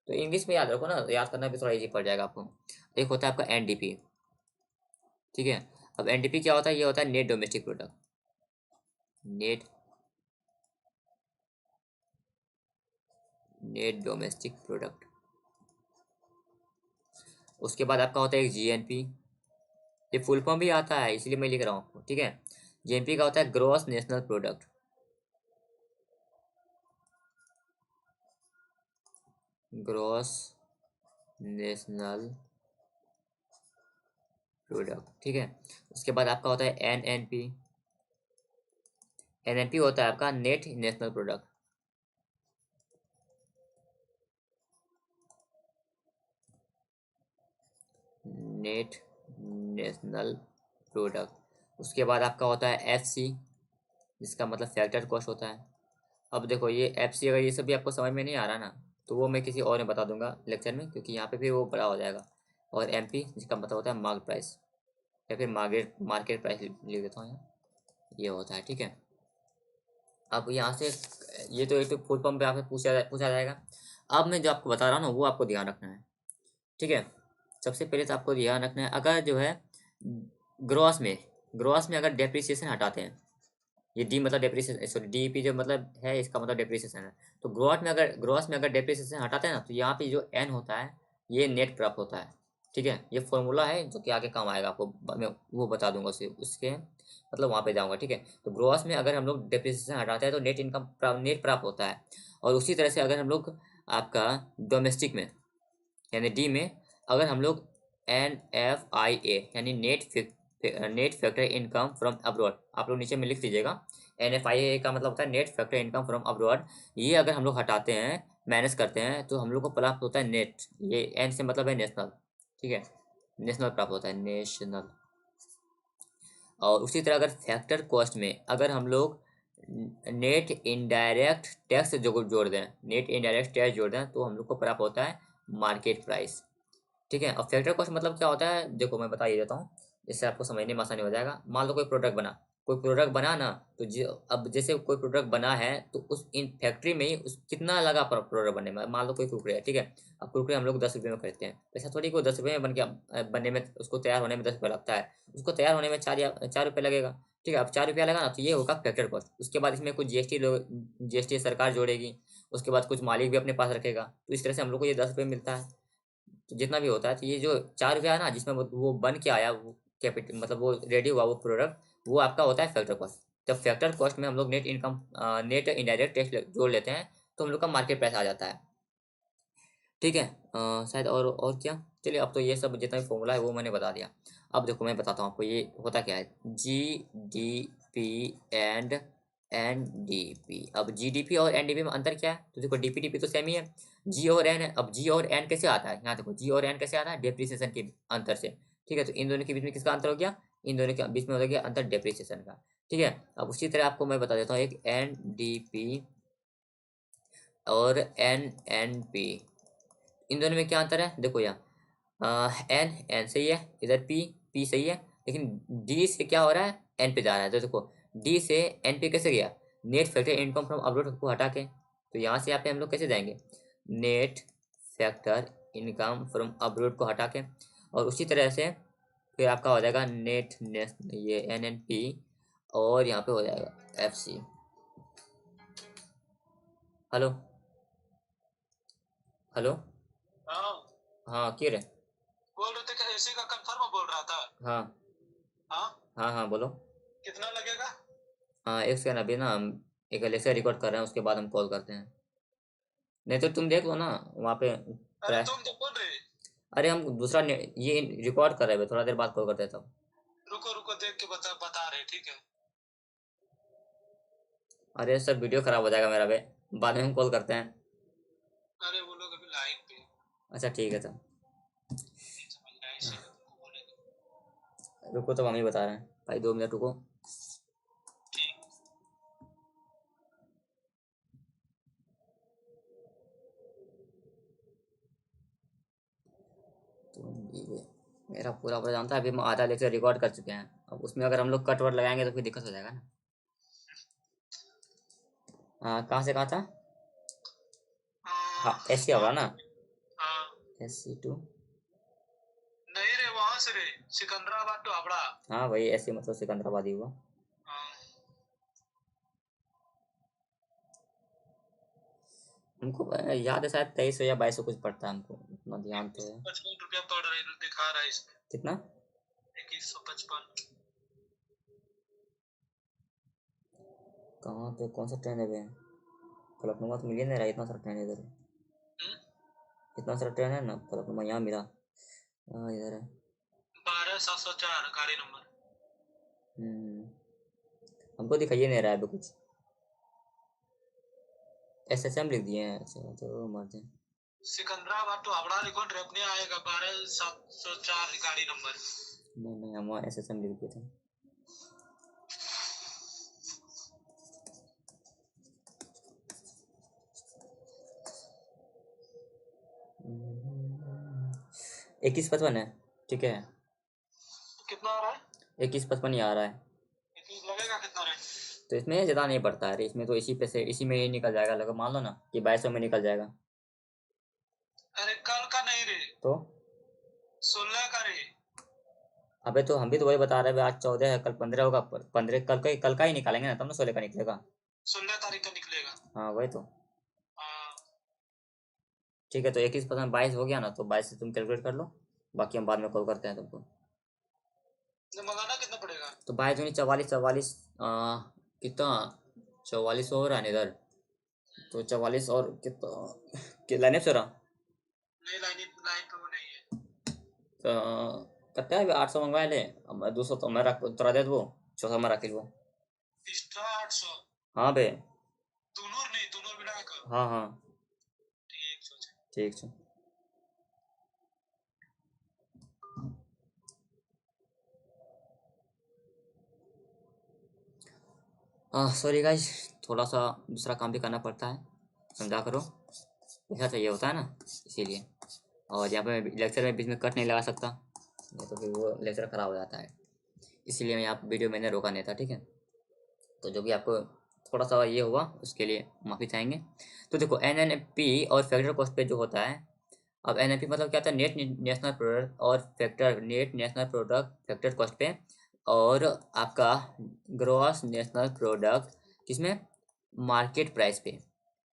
तो इंग्लिश में याद रखो ना, याद करना भी थोड़ा इजी पड़ जाएगा आपको। एक होता है आपका एनडीपी, ठीक है। अब एनडीपी क्या होता है, ये होता है net domestic product, net net domestic product. उसके बाद आपका होता है एक जीएनपी, ये फुल फॉर्म भी आता है इसलिए मैं लिख रहा हूँ आपको, ठीक है। जीएनपी का होता है gross national product, gross national product, ठीक है। उसके बाद आपका होता है एनएनपी, एनएनपी होता है आपका net national product, net national product. उसके बाद आपका होता है एफसी, जिसका मतलब फैक्टर कॉस्ट होता है। अब देखो ये एफसी अगर ये सब भी आपको समझ में नहीं आ रहा ना, तो वो मैं किसी और में बता दूंगा लेक्चर में, क्योंकि यहाँ पे भी वो बड़ा हो जाएगा। और एमपी जिसका मतलब होता है मार्क प्राइस, या फिर मार्केट मार्केट प्राइस लिख देता हूँ यहाँ, ये होता है, ठीक है। अब यहाँ से ये तो एक तो फुल फॉर्म पे आपसे पूछा जाएगा। अब मैं जो आपको बता रहा हूँ ना, वो आपको ध्यान रखना है, ठीक है। सबसे पहले तो आपको ध्यान रखना है, अगर जो है ग्रॉस में अगर डेप्रिसिएशन हटाते हैं, ये डी मतलब डेप्रिसिएशन, सॉरी डीपी जो मतलब है इसका मतलब डेप्रिसिएशन है। तो ग्रॉस में अगर डेप्रिसिएशन हटाते हैं ना, तो यहाँ पे जो एन होता है ये नेट प्रॉफिट होता है, ठीक है। ये फॉर्मूला है जो कि आगे काम आएगा आपको, मैं वो बता दूंगा उसे, उसके मतलब वहाँ पे जाऊँगा, ठीक है। तो ग्रॉस में अगर हम लोग डेप्रिसिएशन हटाते हैं तो नेट प्राप्त होता है। और उसी तरह से अगर हम लोग आपका डोमेस्टिक में यानी डी में अगर हम लोग NFIA यानी net factor income from abroad, आप लोग नीचे में लिख लीजिएगा। NFIA का मतलब होता है net factor income from abroad. ये अगर हम लोग हटाते हैं, माइनस करते हैं, तो हम लोग को प्राप्त होता है नेट, ये एन से मतलब है नेशनल, ठीक है, नेशनल प्राप्त होता है, नेशनल। और उसी तरह अगर फैक्टर कॉस्ट में अगर हम लोग नेट इनडायरेक्ट टैक्स जो जोड़ दें, नेट इनडायरेक्ट टैक्स जोड़ दें, तो हम लोग को प्राप्त होता है मार्केट प्राइस, ठीक है। अब फैक्टर कॉस्ट मतलब क्या होता है, देखो मैं बता ही देता हूँ, इससे आपको समझने में आसानी हो जाएगा। मान लो कोई प्रोडक्ट बना ना, तो अब जैसे कोई प्रोडक्ट बना है, तो उस इन फैक्ट्री में ही उस कितना लगा प्रोडक्ट बनने में। मान लो कोई कुरकुरे है, ठीक है। अब कुरकुरे हम लोग 10 रुपये में खरीदते हैं, ऐसा थोड़ी को 10 रुपये में बनने में, उसको तैयार होने में 10 रुपये लगता है, उसको तैयार होने में 4 रुपये लगेगा, ठीक है। अब 4 रुपया लगा ना, तो ये होगा फैक्टर कॉस्ट। उसके बाद इसमें कुछ जीएसटी सरकार जोड़ेगी, उसके बाद कुछ मालिक भी अपने पास रखेगा, तो इस तरह से हम लोग को ये 10 रुपये मिलता है। तो जितना भी होता है, तो ये जो 4 रुपया है ना, जिसमें वो बन के आया, वो कैपिटल मतलब वो रेडी हुआ वो प्रोडक्ट, वो आपका होता है फैक्टर कॉस्ट। जब फैक्टर कॉस्ट में हम लोग नेट इनडायरेक्ट टैक्स जोड़ लेते हैं, तो हम लोग का मार्केट प्राइस आ जाता है, ठीक है। शायद और क्या। चलिए अब तो ये सब जितना भी फॉर्मूला है वो मैंने बता दिया। अब देखो मैं बताता हूँ आपको ये होता क्या है, GDP एंड NDP। अब GDP और NDP में अंतर क्या है, तो देखो DPDP तो सेम ही है, जी और एन है। अब जी और एन कैसे आता है, यहाँ देखो जी और एन कैसे आता है, डेप्रिसिएशन के अंतर से, ठीक है। तो इन दोनों के बीच में किसका अंतर हो गया, इन दोनों के बीच में हो गया अंतर डेप्रिसिएशन का, ठीक है। अब उसी तरह आपको मैं बता देता हूँ एक NDP और NNP, इन दोनों में क्या अंतर है, देखो यहाँ एन एन सही है, इधर पी पी सही है, लेकिन डी से क्या हो रहा है, एन पे जा रहा है। तो देखो डी से एन पे कैसे गया, net factor income from abroad को हटा के। तो यहाँ से यहाँ पे हम लोग कैसे जाएंगे, net factor income from abroad को हटा के, और उसी तरह से फिर आपका हो जाएगा नेट ये NNP, और यहाँ पे हो जाएगा FC। Hello hello. हाँ हाँ क्यों रे? बोल रहे थे कि एसी का कंफर्म बोल रहा था। हाँ हाँ हाँ हाँ बोलो। कितना लगेगा? हाँ एक सेकंड, अभी ना हम एक लेक्चर रिकॉर्ड कर रहे हैं, उसके बाद हम कॉल करते हैं। नहीं तो तुम देख लो ना वहाँ पे अरे तुम तो बोल रहे। अरे हम दूसरा ये रिकॉर्ड कर रहे हैं, थोड़ा देर बाद कॉल करते हैं तब। रुको रुको देख के बता रहे, ठीक है। अरे सर वीडियो खराब हो जाएगा मेरा बे, बाद में हम कॉल करते हैं। अरे वो लोग अभी लाइन पे। अच्छा ठीक है तब, नहीं समझ रहा है इसीलिए तुमको बोलेंगे। रुको तब हम ही बता रहे हैं भाई, 2 मिनट रुको। ठीक। मेरा पूरा पूरा जानता है, अभी हम आधा लेक्चर रिकॉर्ड कर चुके हैं, अब उसमें अगर हम लोग कट वर्ड लगाएंगे तो फिर दिक्कत हो जाएगा ना। कहाँ से कहा था? हाँ SC होगा ना, हाँ SC2। नहीं रे, वहां से रे, सिकंदराबाद तो हावड़ा। हाँ भाई SC मतलब सिकंदराबाद ही हुआ। हाँ। हमको याद है शायद 2300 या 2200 कुछ पड़ता है, हमको उतना ध्यान तो है। 55 रुपया पड़ रहा है, दिखा रहा है इसमें। कितना? 2155। कहाँ पे कौन सा ट्रेन है बे? फलकनुमा तो मिल ही नहीं रहा, इतना सारा ट्रेन है इधर, इतना सारा ट्रेन है ना, फलकनुमा यहाँ मिला। हाँ इधर है 12704 गाड़ी नंबर। हमको दिखाइए नहीं रहा है अभी कुछ, SSM लिख दिए हैं। अच्छा तो मर जाए। सिकंदराबाद तो हावड़ा लिखो, अपने आएगा 12704 गाड़ी नंबर। नहीं हम वहाँ SSM लिख दिए थे। इक्कीस पचपन है, ठीक है। कितना आ रहा है? 2155 ही आ रहा है। लगेगा कितना रे? तो इसमें ज़्यादा नहीं पड़ता है, इसमें तो इसी पे से इसी में ही निकल जाएगा, लगभग मान लो ना कि 2200 में निकल जाएगा। अरे कल का नहीं रे, तो 16 का रे। अबे तो हम भी तो वही बता रहे हैं, आज 14 है, कल 15 होगा, 15 कल का ही निकालेंगे ना, तब ना 16 का निकलेगा। 16 तारीख का निकलेगा। हाँ वही तो। हाँ। ठीक है तो 21% 22 हो गया ना, तो 22 से तुम कैलकुलेट कर लो, बाकी हम बाद में कॉल करते हैं तुमको। मंगाना कितना पड़ेगा? तो 22 दूनी 44, 44 कितना, 44 हो रहा है ना इधर, तो 44 और कितना लाइन से रहा, नहीं लाइन पे वो नहीं है। तो कितना है 800 मंगवा ले, 200 तो मैं रख तोरा दे दो, 600 में रख लो। एक्स्ट्रा 800? हाँ बे। दोनों नहीं, दोनों मिला कर। हाँ हाँ ठीक है। ठीक है। सॉरी गाइस, थोड़ा सा दूसरा काम भी करना पड़ता है, समझा करो, पैसा चाहिए होता है ना इसीलिए। और यहाँ पे लेक्चर में बीच में कट नहीं लगा सकता, नहीं तो फिर वो लेक्चर ख़राब हो जाता है, इसीलिए मैं यहाँ वीडियो मैंने रोका नहीं था, ठीक है। तो जो भी आपको थोड़ा सा ये हुआ उसके लिए माफ़ी चाहेंगे। तो देखो NNP और फैक्टर कॉस्ट पे जो होता है, अब NNP मतलब क्या होता है, नेट नेशनल प्रोडक्ट, और factor net national product factor cost पे, और आपका ग्रॉस नेशनल प्रोडक्ट किसमें, मार्केट प्राइस पे।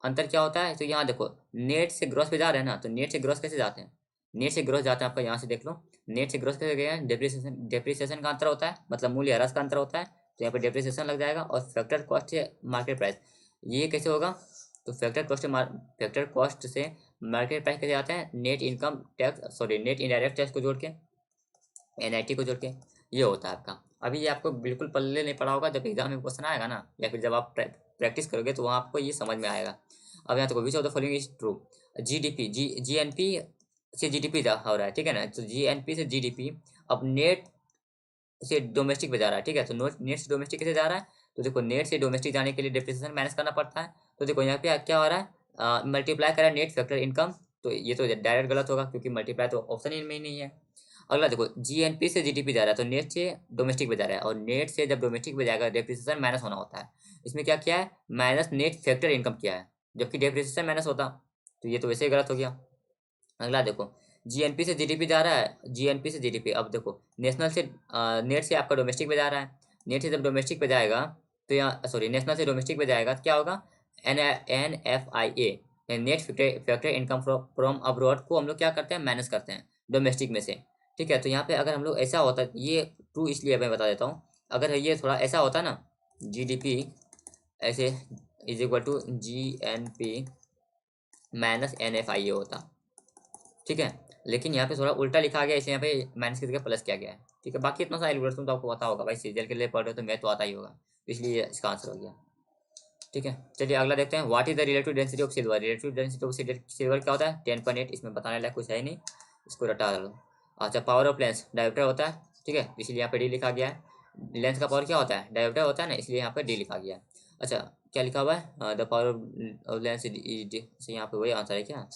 अंतर क्या होता है, तो यहाँ देखो नेट से ग्रॉस पे जा रहे हैं ना, तो नेट से ग्रॉस कैसे जाते हैं, नेट से ग्रॉस जाते हैं, आपका यहाँ से देख लो, नेट से ग्रॉस कैसे गए हैं, डेप्रिसिएशन का अंतर होता है, मतलब मूल्य ह्रास का अंतर होता है, तो यहाँ पे डेप्रिसिएशन लग जाएगा, और फैक्टर कॉस्ट से मार्केट प्राइस, ये कैसे होगा, तो फैक्टर कॉस्ट से मार्केट प्राइस कैसे आते हैं, net income tax sorry net indirect tax को जोड़ के, NIT को जोड़ के, ये होता है आपका। अभी ये आपको बिल्कुल पल्ले नहीं पड़ा होगा, जब एग्जाम में क्वेश्चन आएगा ना, या फिर जब आप प्रैक्टिस करोगे तो वहाँ आपको ये समझ में आएगा। अब यहाँ देखो विच of the following is true, GDP GNP से GDP हो रहा है, ठीक है ना, तो GNP से GDP अब नेट से डोमेस्टिक पे जा रहा है, ठीक है, तो नेट से डोमेस्टिक कैसे जा रहा है, तो देखो नेट से डोमेस्टिक जाने के लिए डिप्रिसिएशन माइनस करना पड़ता है, तो देखो यहाँ पे क्या हो रहा है, मल्टीप्लाई करा नेट फैक्टर इनकम, तो ये तो डायरेक्ट गलत होगा क्योंकि मल्टीप्लाई तो ऑप्शन ही में ही नहीं है। अगला देखो GNP से GDP जा रहा है, तो नेट से डोमेस्टिक पे जा रहा है, और नेट से जब डोमेस्टिक पे जाएगा डिप्रिसिएशन माइनस होना होता है, इसमें क्या किया है, माइनस नेट फैक्टर इनकम किया है, जबकि डिप्रिसिएशन माइनस होता, तो ये तो वैसे ही गलत हो गया। अगला देखो, जीएनपी से जीडीपी जा रहा है, जीएनपी से जीडीपी। अब देखो नेशनल से नेट से आपका डोमेस्टिक पे जा रहा है, नेट से जब डोमेस्टिक पे जाएगा तो यहाँ सॉरी नेशनल से डोमेस्टिक पे जाएगा तो क्या होगा, NFIA net factor income from abroad को हम लोग क्या करते हैं, माइनस करते हैं डोमेस्टिक में से। ठीक है, तो यहाँ पे अगर हम लोग ऐसा होता है, ये ट्रू इसलिए मैं बता देता हूँ, अगर ये थोड़ा ऐसा होता ना, जीडीपी ऐसे is equal to GNP minus NFIA होता। ठीक है, लेकिन यहाँ पे थोड़ा उल्टा लिखा गया, इसलिए यहाँ पे माइनस की जगह प्लस किया गया है। ठीक है, बाकी इतना सारा एल्गोरिथम तो आपको पता होगा भाई, सीरियल के लिए पढ़ रहे हो तो मैथ तो आता ही होगा, तो इसलिए इसका आंसर हो गया। ठीक है, चलिए अगला देखते हैं, what is the relative density of silver. Relative density of silver क्या होता है, 10.8। इसमें बताने लायक कुछ है ही नहीं, इसको रटा दो। अच्छा, पावर ऑफ लेंस डायोप्टर होता है। ठीक है, इसलिए यहाँ पे डी लिखा गया है। लेंस का पावर क्या होता है, डायोप्टर होता है ना, इसलिए यहाँ पे डी लिखा गया है। अच्छा, क्या लिखा हुआ है, द पावर ऑफ लेंस से यहाँ पे वही आंसर है क्या,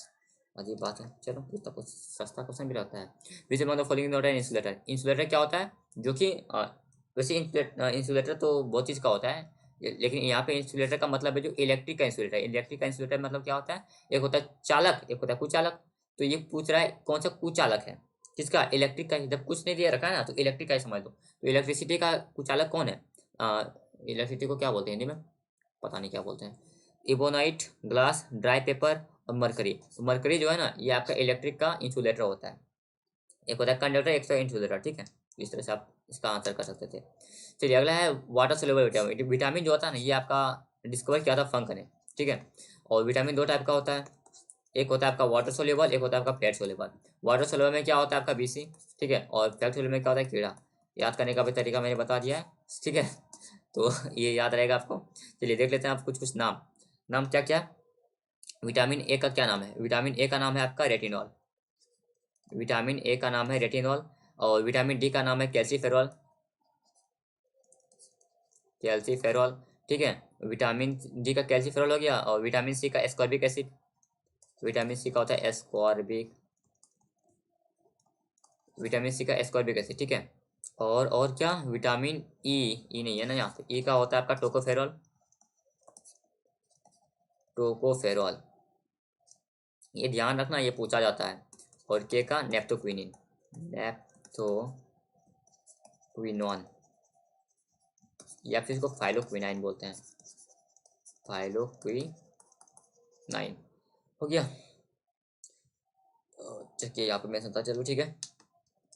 अजीब बात है। चलो, इतना कुछ सस्ता क्वेश्चन भी रहता है। Which among the following not an insulator. Insulator क्या होता है, जो कि वैसे इंसुलेटर तो बहुत चीज़ का होता है, लेकिन यहाँ पे इंसुलेटर का मतलब है जो इलेक्ट्रिक का इंसुलेटर। इलेक्ट्रिक का इंसुलेटर मतलब क्या होता है, एक होता है चालक, एक होता है कुचालक। तो ये पूछ रहा है कौन सा कुचालक है, किसका, इलेक्ट्रिक का। जब कुछ नहीं दिया रखा है ना, तो इलेक्ट्रिक का ही समझ लो। तो इलेक्ट्रिसिटी का कुचालक कौन है, इलेक्ट्रिसिटी को क्या बोलते हैं हिंदी में, पता नहीं क्या बोलते हैं। इबोनाइट, ग्लास, ड्राई पेपर और मरकरी। तो मरकरी जो है ना, ये आपका इलेक्ट्रिक का इंसुलेटर होता है। एक होता है कंडक्टर, एक होता है इंसुलेटर। ठीक है, इस तरह से आप इसका आंसर कर सकते थे। चलिए अगला है वाटर सोल्यूबल विटामिन। विटामिन जो होता है ना, ये आपका डिस्कवर किया था फंक ने। ठीक है, और विटामिन दो टाइप का होता है, एक होता है आपका वाटर सोल्यूबल, एक होता है आपका फैट सोल्यूबल। वाटर सोल्यूबल में क्या होता है आपका BC। ठीक है, और फैट सोल्यूबल में क्या होता है कीड़ा। याद करने का भी तरीका मैंने बता दिया है। ठीक है, तो ये याद रहेगा आपको। चलिए देख लेते हैं आप कुछ कुछ नाम। नाम क्या क्या, विटामिन ए का क्या नाम है, विटामिन ए का नाम है आपका रेटिनॉल। विटामिन ए का नाम है रेटिनॉल। और विटामिन डी का नाम है कैल्सीफेरॉल, कैल्सीफेरॉल। ठीक है, विटामिन डी का कैल्सीफेरॉल हो गया। और विटामिन सी का एस्कॉर्बिक एसिड, विटामिन सी का होता है एस्कॉर्बिक, विटामिन सी का एस्कॉर्बिक एसिड। ठीक है, और क्या, विटामिन ई नहीं है ना यहाँ पे, ई का होता है आपका टोकोफेरॉल, टोकोफेरॉल, ये ध्यान रखना, ये पूछा जाता है। और के का नेप्थोक्विनिन, नेप्थोक्विनॉन, या फिर इसको फाइलोक्विनाइन बोलते हैं, फाइलोक्विनाइन। हो गया, चलिए यहाँ पे मैं सुनता चलो। ठीक है,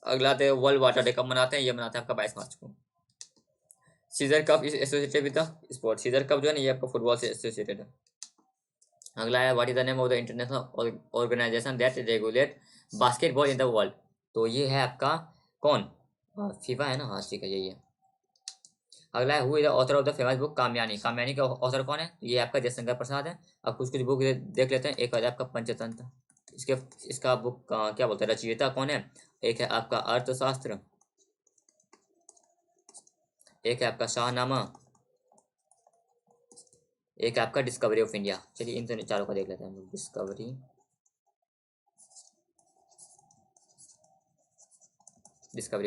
अगला आते हैं वर्ल्ड वाटर डे कब मनाते हैं, ये मनाते हैं आपका 22 मार्च को। Caesar cup is associated with the sport. Caesar cup जो है ना, ये आपका फुटबॉल से एसोसिएटेड है। अगला है what is the name of the international organization that regulate basketball in the world. तो ये है आपका कौन, फीफा है ना, हाँ ठीक है, यही है। अगला है who is the author of the famous book Kamayani. Kamayani का ऑथर कौन है, ये आपका जयशंकर प्रसाद है। अब कुछ कुछ बुक देख लेते हैं। एक है आपका पंचतंत्र, इसके इसका बुक क्या बोलते हैं, रचयिता कौन है। एक है आपका अर्थशास्त्र, एक है आपका शाहनामा, एक है आपका डिस्कवरी ऑफ इंडिया। चलिए इन चारों को देख लेते हैं हम लोग। Discovery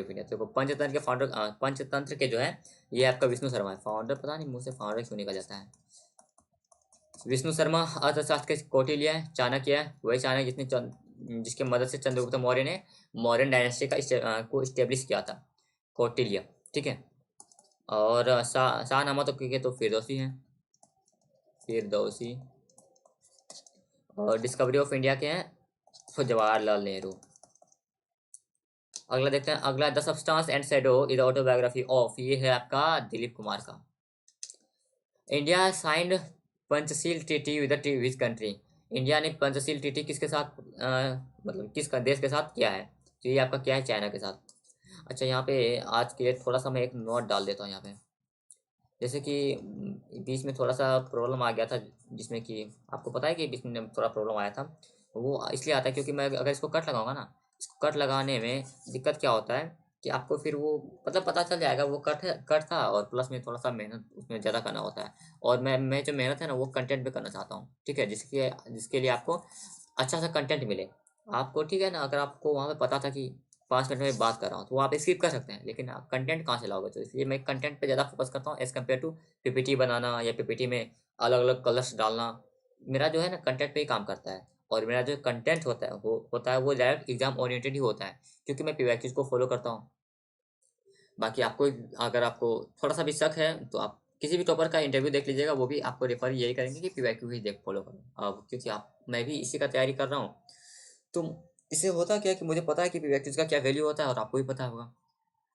of India. देखो पंचतंत्र के फाउंडर, पंचतंत्र के जो है, ये आपका विष्णु शर्मा है फाउंडर। पता नहीं मुंह से फाउंडर क्यों निकल जाता है। विष्णु शर्मा अर्थशास्त्र के कौटिल्य है, चाणक्य है, वही चाणक्य जिसके मदद से चंद्रगुप्त मौर्य ने मौर्यन डायनेस्टी को स्टेब्लिश किया था, कौटिल्य। ठीक है, और शाहनामा तो क्योंकि तो फिरदौसी है, फिरदौसी। और डिस्कवरी ऑफ इंडिया के हैं तो जवाहरलाल नेहरू। अगला देखते हैं, अगला the substance and shadow is autobiography of, ये है आपका दिलीप कुमार का। India signed Panchsheel treaty with which country. India ने पंचशील ट्रीटी किसके साथ मतलब किस देश के साथ किया है, तो ये आपका क्या है, चाइना के साथ। अच्छा, यहाँ पे आज के लिए थोड़ा सा मैं एक नोट डाल देता हूँ यहाँ पे। जैसे कि बीच में थोड़ा सा प्रॉब्लम आ गया था, जिसमें कि आपको पता है कि बीच में थोड़ा प्रॉब्लम आया था। वो इसलिए आता है क्योंकि मैं अगर इसको कट लगाऊंगा ना, इसको कट लगाने में दिक्कत क्या होता है कि आपको फिर वो मतलब पता चल जाएगा वो कट है, कट था, और प्लस में थोड़ा सा मेहनत उसमें ज़्यादा करना होता है। और मैं जो मेहनत है ना, वो कंटेंट पे करना चाहता हूँ। ठीक है, जिसके लिए आपको अच्छा सा कंटेंट मिले आपको। ठीक है ना, अगर आपको वहाँ पे पता था कि 5 मिनट में बात कर रहा हूँ, तो वो आप स्किप कर सकते हैं, लेकिन आप कंटेंट कहाँ से लाओगे। तो इसलिए मैं कंटेंट पे ज़्यादा फोकस करता हूँ एज़ कम्पेयर टू PPT बनाना, या PPT में अलग अलग कलर्स डालना। मेरा जो है ना कंटेंट पे ही काम करता है। और मेरा जो कंटेंट होता है वो डायरेक्ट एग्जाम ओरिएंटेड ही होता है, क्योंकि मैं पीवाईक्यूज को फॉलो करता हूँ। बाकी आपको अगर आपको थोड़ा सा भी शक है तो आप किसी भी टॉपर का इंटरव्यू देख लीजिएगा, वो भी आपको रेफर यही करेंगे कि पीवाईक्यू ही देख फॉलो करो। अब क्योंकि मैं भी इसी का तैयारी कर रहा हूँ, तो इससे होता क्या कि मुझे पता है कि पीवाईक्यूज का क्या वैल्यू होता है और आपको भी पता होगा।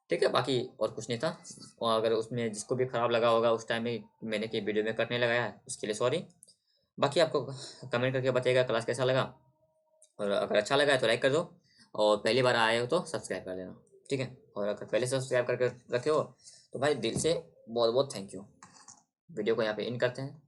ठीक है, बाकी और कुछ नहीं था। और अगर उसमें जिसको भी खराब लगा होगा उस टाइम में मैंने कि वीडियो में करने लगाया है, उसके लिए सॉरी। बाकी आपको कमेंट करके बताइएगा क्लास कैसा लगा, और अगर अच्छा लगा है तो लाइक कर दो, और पहली बार आए हो तो सब्सक्राइब कर लेना। ठीक है, और अगर पहले से सब्सक्राइब करके रखे हो तो भाई दिल से बहुत बहुत थैंक यू। वीडियो को यहाँ पे इन करते हैं।